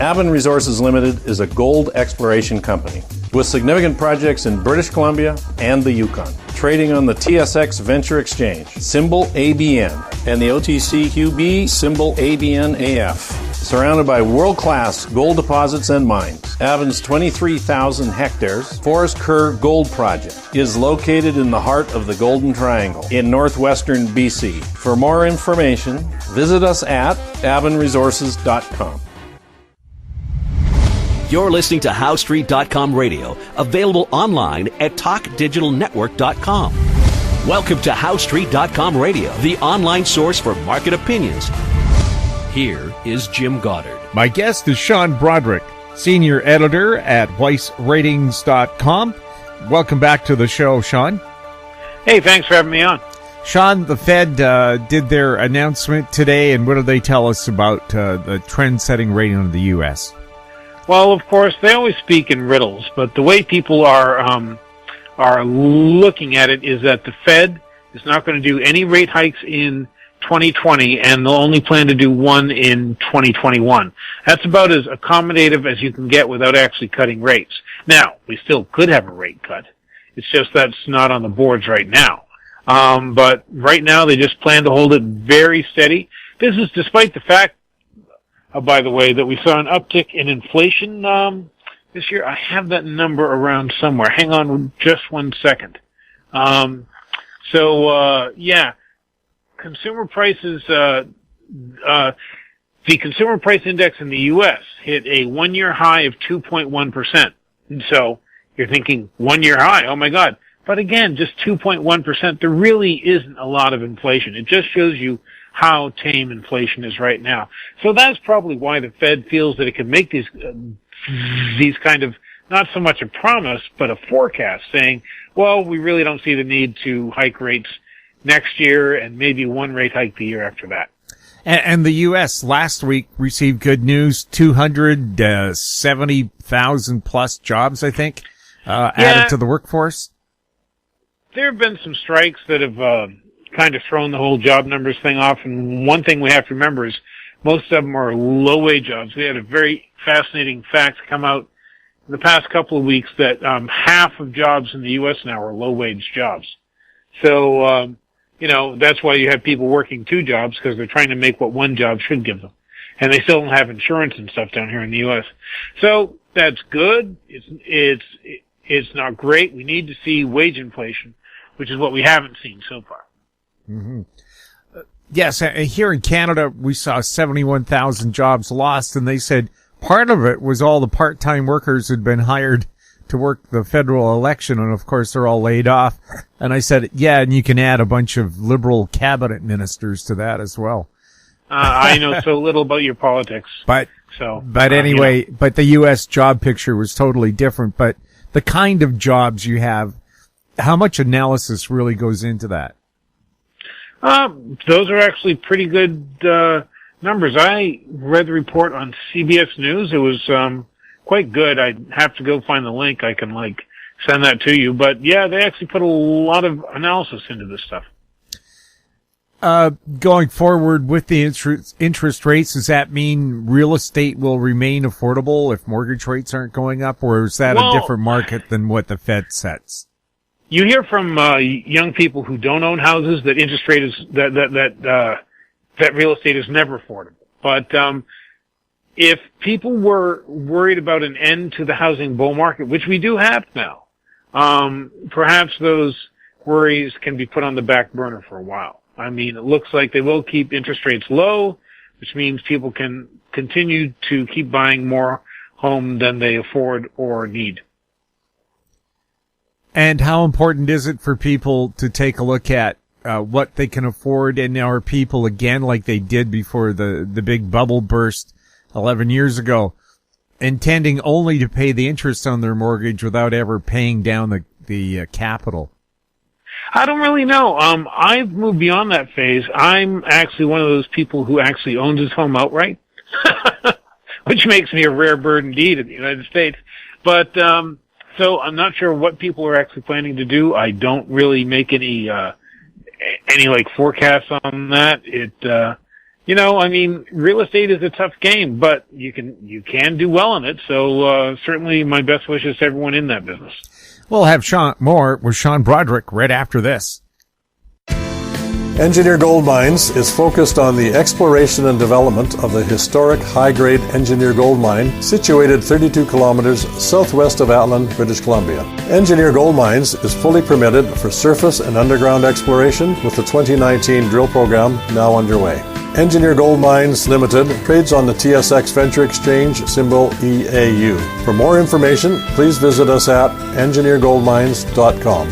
Avon Resources Limited is a gold exploration company with significant projects in British Columbia and the Yukon. Trading on the TSX Venture Exchange, symbol ABN, and the OTCQB, symbol ABNAF. Surrounded by world-class gold deposits and mines, Avon's 23,000 hectares Forest Kerr Gold Project is located in the heart of the Golden Triangle in northwestern BC. For more information, visit us at avonresources.com. You're listening to HowStreet.com radio, available online at TalkDigitalNetwork.com. Welcome to HowStreet.com radio, the online source for market opinions. Here is Jim Goddard. My guest is Sean Brodrick, senior editor at WeissRatings.com. Welcome back to the show, Sean. Hey, thanks for having me on. Sean, the Fed did their announcement today, and what do they tell us about the trend-setting rating of the U.S.? Well, of course, they always speak in riddles, but the way people are looking at it is that the Fed is not going to do any rate hikes in 2020, and they'll only plan to do one in 2021. That's about as accommodative as you can get without actually cutting rates. Now, we still could have a rate cut. It's just that's not on the boards right now. But right now, they just plan to hold it very steady. This is despite the fact, by the way, that we saw an uptick in inflation this year. I have that number around somewhere. Hang on just 1 second. Yeah. Consumer prices, the consumer price index in the U.S. hit a one-year high of 2.1%. And so you're thinking, one-year high, oh my God. But again, just 2.1%, there really isn't a lot of inflation. It just shows you how tame inflation is right now. So that's probably why the Fed feels that it can make these kind of, not so much a promise, but a forecast saying, well, we really don't see the need to hike rates next year, and maybe one rate hike the year after that. And the U.S. last week received good news, 270,000 plus jobs, I think, added to the workforce. There have been some strikes that have kind of thrown the whole job numbers thing off, and one thing we have to remember is most of them are low-wage jobs. We had a very fascinating fact come out in the past couple of weeks that half of jobs in the U.S. now are low-wage jobs. So, that's why you have people working two jobs, because they're trying to make what one job should give them. And they still don't have insurance and stuff down here in the U.S. So that's good. It's not great. We need to see wage inflation, which is what we haven't seen so far. Mm-hmm. Yes, here in Canada, we saw 71,000 jobs lost, and they said part of it was all the part-time workers who'd been hired to work the federal election, and of course they're all laid off. And I said, yeah, and you can add a bunch of liberal cabinet ministers to that as well. I know so little about your politics. But anyway, but the U.S. job picture was totally different. But the kind of jobs you have, how much analysis really goes into that? Those are actually pretty good numbers. I read the report on CBS News. It was quite good. I'd have to go find the link. I can send that to you. But yeah, they actually put a lot of analysis into this stuff. Going forward with the interest rates, does that mean real estate will remain affordable if mortgage rates aren't going up, or is that a different market than what the Fed sets? You hear from young people who don't own houses that interest rate is that real estate is never affordable. But if people were worried about an end to the housing bull market, which we do have now, perhaps those worries can be put on the back burner for a while. I mean, it looks like they will keep interest rates low, which means people can continue to keep buying more home than they afford or need. And how important is it for people to take a look at what they can afford, and are people, again, like they did before the big bubble burst 11 years ago, intending only to pay the interest on their mortgage without ever paying down the capital? I don't really know. I've moved beyond that phase. I'm actually one of those people who actually owns his home outright, which makes me a rare bird indeed in the United States. But so I'm not sure what people are actually planning to do. I don't really make any forecasts on that. I mean, real estate is a tough game, but you can do well in it. So certainly my best wishes to everyone in that business. We'll have more with Sean Brodrick right after this. Engineer Gold Mines is focused on the exploration and development of the historic high-grade Engineer Gold Mine situated 32 kilometers southwest of Atlan, British Columbia. Engineer Gold Mines is fully permitted for surface and underground exploration with the 2019 drill program now underway. Engineer Gold Mines Limited trades on the TSX Venture Exchange, symbol EAU. For more information, please visit us at engineergoldmines.com.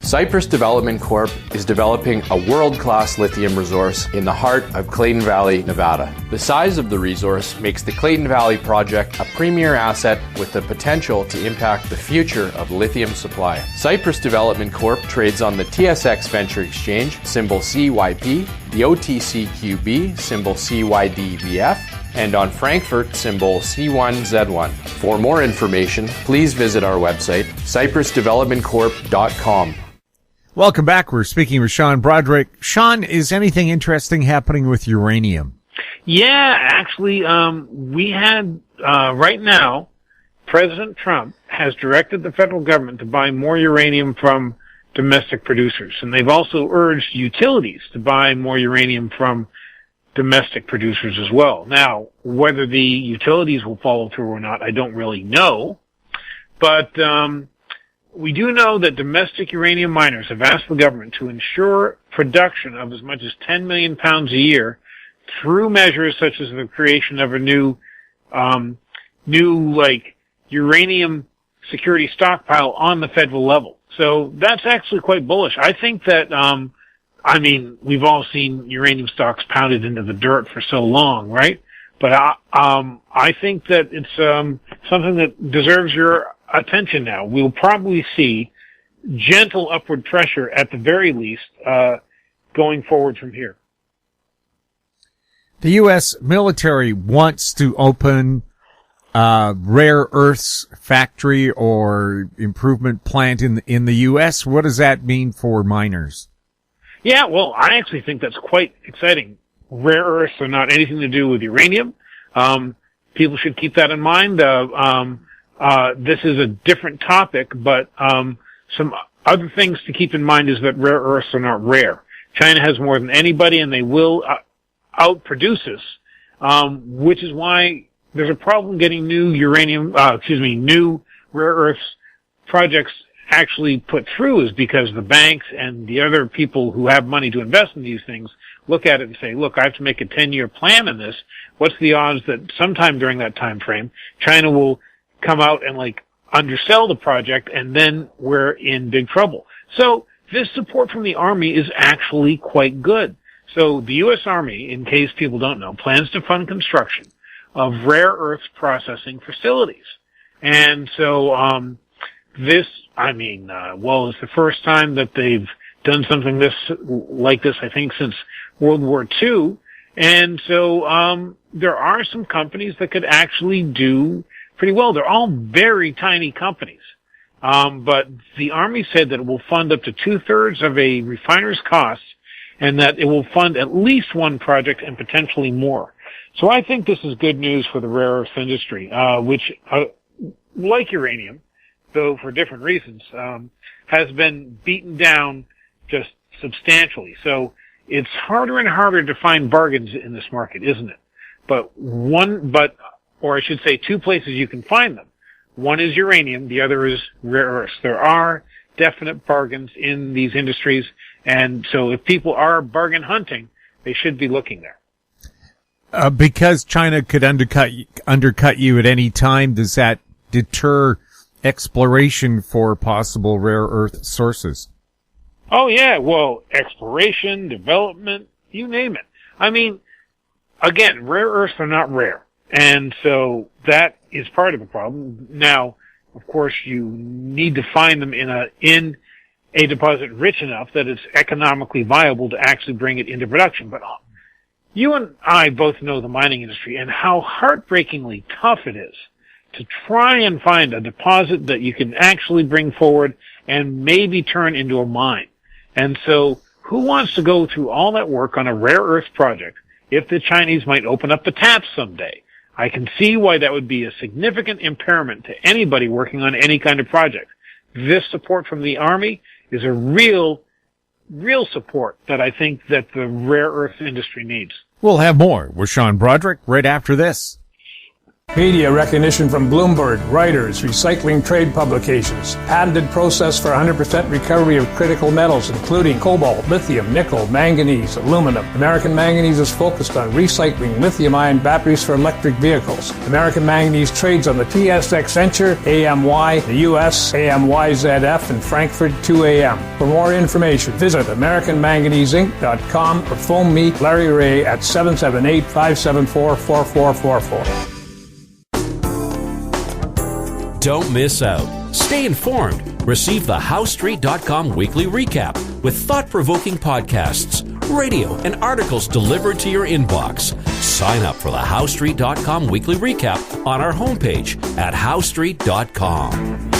Cypress Development Corp. is developing a world-class lithium resource in the heart of Clayton Valley, Nevada. The size of the resource makes the Clayton Valley project a premier asset with the potential to impact the future of lithium supply. Cypress Development Corp. trades on the TSX Venture Exchange, symbol CYP, the OTCQB, symbol CYDVF, and on Frankfurt, symbol C1Z1. For more information, please visit our website, cypressdevelopmentcorp.com. Welcome back. We're speaking with Sean Brodrick. Sean, is anything interesting happening with uranium? Yeah, actually, we had, right now, President Trump has directed the federal government to buy more uranium from domestic producers. And they've also urged utilities to buy more uranium from domestic producers as well. Now, whether the utilities will follow through or not, I don't really know. But, we do know that domestic uranium miners have asked the government to ensure production of as much as 10 million pounds a year through measures such as the creation of a new uranium security stockpile on the federal level. So that's actually quite bullish. I think that, we've all seen uranium stocks pounded into the dirt for so long, right? But I think that it's something that deserves your attention now. We'll probably see gentle upward pressure at the very least going forward from here. The U.S. military wants to open a rare earths factory or improvement plant in the U.S. What does that mean for miners? Yeah, well, I actually think that's quite exciting. Rare earths are not anything to do with uranium. People should keep that in mind. This is a different topic, but some other things to keep in mind is that rare earths are not rare. China has more than anybody, and they will outproduce us, which is why there's a problem getting new rare earths projects actually put through, is because the banks and the other people who have money to invest in these things look at it and say, look, I have to make a 10-year plan in this. What's the odds that sometime during that time frame, China will come out and undersell the project, and then we're in big trouble. So this support from the Army is actually quite good. So the U.S. Army, in case people don't know, plans to fund construction of rare earths processing facilities. And so it's the first time that they've done something like this, I think, since World War II. And so there are some companies that could actually do pretty well. They're all very tiny companies. But the Army said that it will fund up to 2/3 of a refiner's costs, and that it will fund at least one project and potentially more. So I think this is good news for the rare earth industry, which, like uranium, though for different reasons, has been beaten down just substantially. So it's harder and harder to find bargains in this market, isn't it? Or I should say two places you can find them. One is uranium, the other is rare earths. There are definite bargains in these industries, and so if people are bargain hunting, they should be looking there. Because China could undercut you at any time, does that deter exploration for possible rare earth sources? Oh yeah, well, exploration, development, you name it. Again, rare earths are not rare. And so that is part of the problem. Now, of course, you need to find them in a deposit rich enough that it's economically viable to actually bring it into production. But you and I both know the mining industry and how heartbreakingly tough it is to try and find a deposit that you can actually bring forward and maybe turn into a mine. And so who wants to go through all that work on a rare earth project if the Chinese might open up the taps someday? I can see why that would be a significant impairment to anybody working on any kind of project. This support from the Army is a real support that I think that the rare earth industry needs. We'll have more with Sean Brodrick right after this. Media recognition from Bloomberg, Reuters, recycling trade publications, patented process for 100% recovery of critical metals, including cobalt, lithium, nickel, manganese, aluminum. American Manganese is focused on recycling lithium-ion batteries for electric vehicles. American Manganese trades on the TSX Venture, AMY, the US, AMYZF, and Frankfurt 2AM. For more information, visit AmericanManganeseInc.com or phone me, Larry Ray, at 778-574-4444. Don't miss out. Stay informed. Receive the HowStreet.com weekly recap with thought-provoking podcasts, radio, and articles delivered to your inbox. Sign up for the HowStreet.com weekly recap on our homepage at HowStreet.com.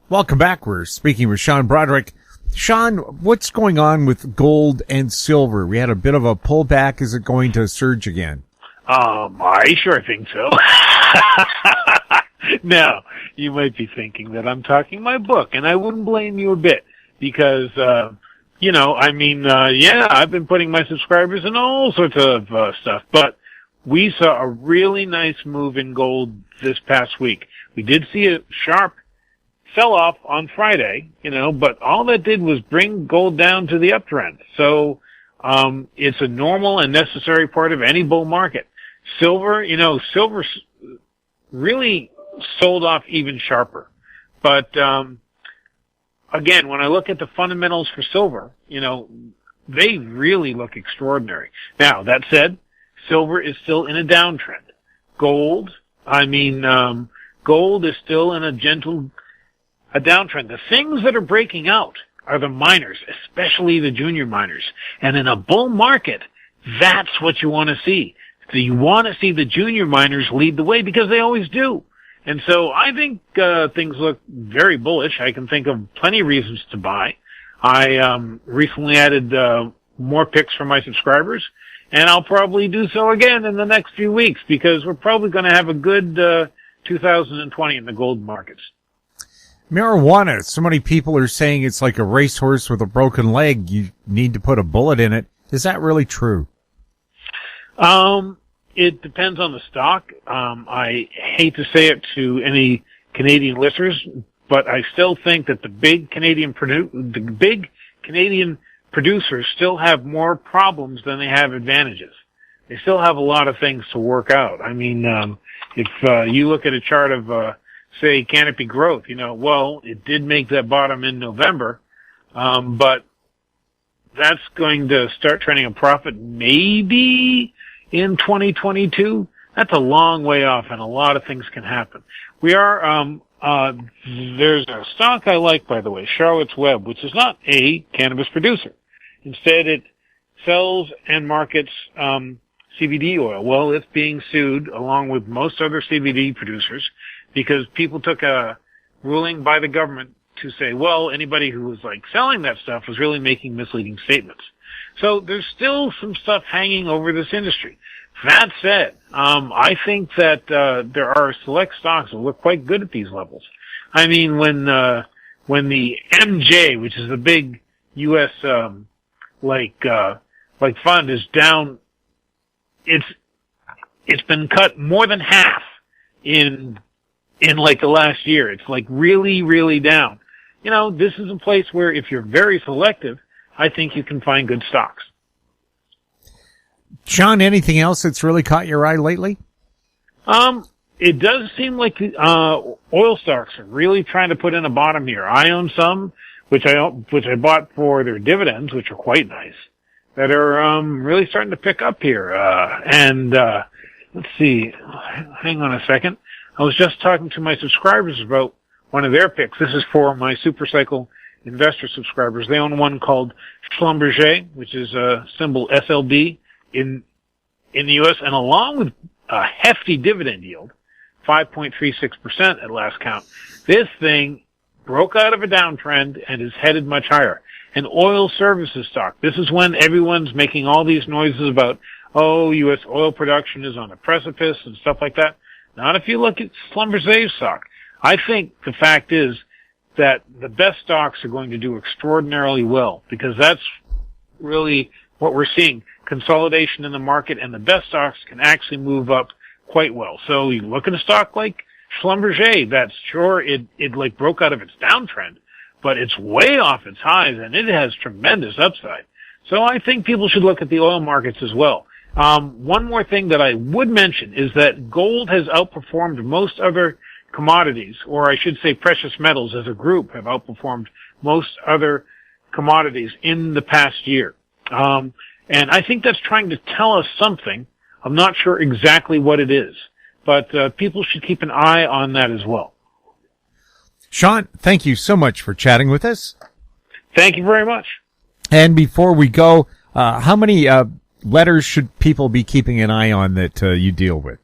Welcome back. We're speaking with Sean Brodrick. Sean, what's going on with gold and silver? We had a bit of a pullback. Is it going to surge again? I sure think so. Now, you might be thinking that I'm talking my book, and I wouldn't blame you a bit, because, I've been putting my subscribers in all sorts of stuff, but we saw a really nice move in gold this past week. We did see a sharp sell-off on Friday, but all that did was bring gold down to the uptrend. So, it's a normal and necessary part of any bull market. Silver, silver's really sold off even sharper. But, again, when I look at the fundamentals for silver, they really look extraordinary. Now, that said, silver is still in a downtrend. Gold is still in a downtrend. The things that are breaking out are the miners, especially the junior miners. And in a bull market, that's what you want to see. So you want to see the junior miners lead the way, because they always do. And so I think things look very bullish. I can think of plenty of reasons to buy. I recently added more picks for my subscribers, and I'll probably do so again in the next few weeks, because we're probably going to have a good 2020 in the gold markets. Marijuana. So many people are saying it's like a racehorse with a broken leg. You need to put a bullet in it. Is that really true? It depends on the stock. I hate to say it to any Canadian listeners, but I still think that the big Canadian producers still have more problems than they have advantages. They still have a lot of things to work out. I mean, if you look at a chart of, say, Canopy Growth, it did make that bottom in November, but that's going to start turning a profit maybe in 2022. That's a long way off, and a lot of things can happen. We are, there's a stock I like, by the way, Charlotte's Web, which is not a cannabis producer. Instead, it sells and markets, CBD oil. Well, it's being sued along with most other CBD producers because people took a ruling by the government to say, well, anybody who was selling that stuff was really making misleading statements. So there's still some stuff hanging over this industry. That said, I think that there are select stocks that look quite good at these levels. I mean, when the MJ, which is the big U.S. fund, is down, it's been cut more than half in the last year. It's really, really down. This is a place where if you're very selective, I think you can find good stocks. Sean, anything else that's really caught your eye lately? It does seem like oil stocks are really trying to put in a bottom here. I own some, which I bought for their dividends, which are quite nice, that are really starting to pick up here. Let's see. Hang on a second. I was just talking to my subscribers about one of their picks. This is for my Supercycle investor subscribers. They own one called Schlumberger, which is symbol SLB in the U.S., and along with a hefty dividend yield, 5.36% at last count, this thing broke out of a downtrend and is headed much higher. an oil services stock. This is when everyone's making all these noises about, oh, U.S. oil production is on a precipice and stuff like that. Not if you look at Schlumberger's stock. I think the fact is that the best stocks are going to do extraordinarily well, because that's really what we're seeing. Consolidation in the market, and the best stocks can actually move up quite well. So you look at a stock like Schlumberger, that's sure it like broke out of its downtrend, but it's way off its highs and it has tremendous upside. So I think people should look at the oil markets as well. One more thing that I would mention is that gold has outperformed most other commodities, or I should say precious metals as a group have outperformed most other commodities in the past year. And I think that's trying to tell us something. I'm not sure exactly what it is, but people should keep an eye on that as well. Sean, thank you so much for chatting with us. Thank you very much. And before we go, how many letters should people be keeping an eye on that you deal with?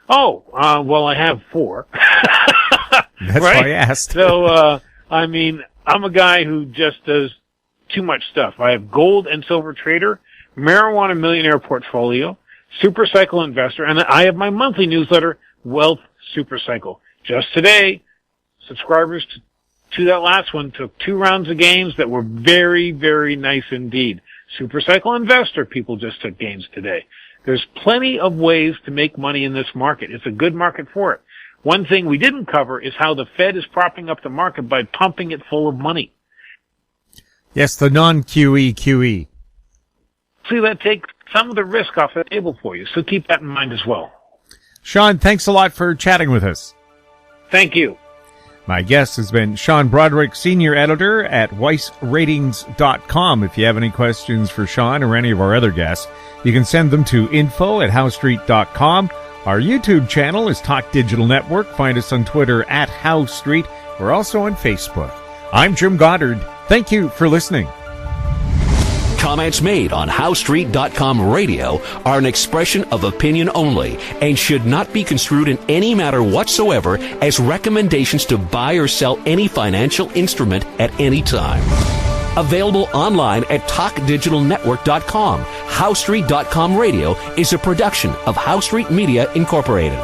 Oh, well, I have 4. That's right? why I asked. So, I mean, I'm a guy who just does too much stuff. I have gold and silver trader, marijuana millionaire portfolio, super cycle investor, and I have my monthly newsletter, Wealth Super Cycle. Just today, subscribers to that last one took 2 rounds of gains that were very, very nice indeed. Super cycle investor people just took gains today. There's plenty of ways to make money in this market. It's a good market for it. One thing we didn't cover is how the Fed is propping up the market by pumping it full of money. Yes, the non-QE QE. See, that takes some of the risk off the table for you, so keep that in mind as well. Sean, thanks a lot for chatting with us. Thank you. My guest has been Sean Brodrick, Senior Editor at WeissRatings.com. If you have any questions for Sean or any of our other guests, you can send them to info@HowStreet.com. Our YouTube channel is Talk Digital Network. Find us on Twitter @HowStreet. We're also on Facebook. I'm Jim Goddard. Thank you for listening. Comments made on HowStreet.com radio are an expression of opinion only and should not be construed in any matter whatsoever as recommendations to buy or sell any financial instrument at any time. Available online at TalkDigitalNetwork.com. HowStreet.com radio is a production of HowStreet Media Incorporated.